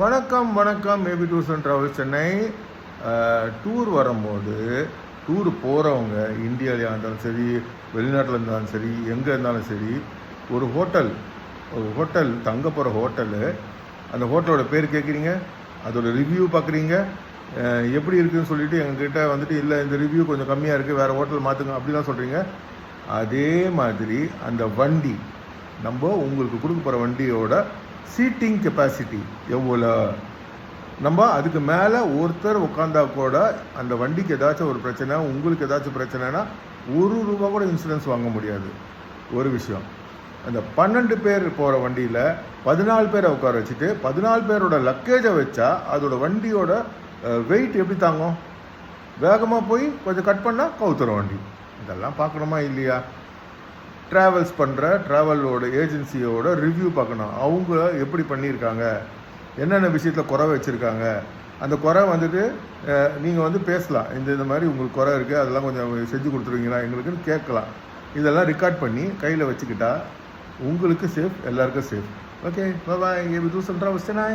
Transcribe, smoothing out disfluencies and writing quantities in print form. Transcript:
வணக்கம் வணக்கம் maybe tours and travels Chennai. Tour வரும்போது டூர் போகிறவங்க இந்தியாவிலையாக இருந்தாலும் சரி, வெளிநாட்டில் இருந்தாலும் சரி, எங்கே இருந்தாலும் சரி, ஒரு ஹோட்டல் தங்க போகிற ஹோட்டலு, அந்த ஹோட்டலோட பேர் கேட்குறீங்க, அதோட ரிவ்யூ பார்க்குறீங்க, எப்படி இருக்குதுன்னு சொல்லிவிட்டு எங்ககிட்ட வந்துட்டு இல்லை இந்த ரிவ்யூ கொஞ்சம் கம்மியாக இருக்குது, வேறு ஹோட்டல் மாற்றுங்க அப்படிலாம் சொல்கிறீங்க. அதே மாதிரி அந்த வண்டி, நம்ம உங்களுக்கு கொடுக்க போகிற வண்டியோட சீட்டிங் கெப்பாசிட்டி எவ்வளோ, நம்ம அதுக்கு மேலே ஒருத்தர் உட்காந்தா கூட அந்த வண்டிக்கு ஏதாச்சும் ஒரு பிரச்சனை, உங்களுக்கு ஏதாச்சும் பிரச்சனைனா ₹1 கூட இன்சூரன்ஸ் வாங்க முடியாது. ஒரு விஷயம், அந்த 12 பேர் போகிற வண்டியில் 14 பேரை உட்கார வச்சுட்டு 14 பேரோட லக்கேஜை வச்சா அதோட வண்டியோட வெயிட் எப்படி தாங்கும்? வேகமாக போய் கொஞ்சம் கட் பண்ணால் கவுத்துரும் வண்டி. இதெல்லாம் பார்க்கணுமா இல்லையா? ட்ராவல்ஸ் பண்ணுற ட்ராவலோட ஏஜென்சியோட ரிவ்யூ பார்க்கணும், அவங்க எப்படி பண்ணியிருக்காங்க, என்னென்ன விஷயத்தில் குறை வச்சுருக்காங்க. அந்த குறை வந்துட்டு நீங்கள் வந்து பேசலாம், இந்த மாதிரி உங்களுக்கு குறை இருக்குது, அதெல்லாம் கொஞ்சம் செஞ்சு கொடுத்துருவீங்களா எங்களுக்குன்னு கேட்கலாம். இதெல்லாம் ரெக்கார்ட் பண்ணி கையில் வச்சுக்கிட்டா உங்களுக்கு சேஃப், எல்லாருக்கும் safe. Okay, bye. AB tours and travels Chennai.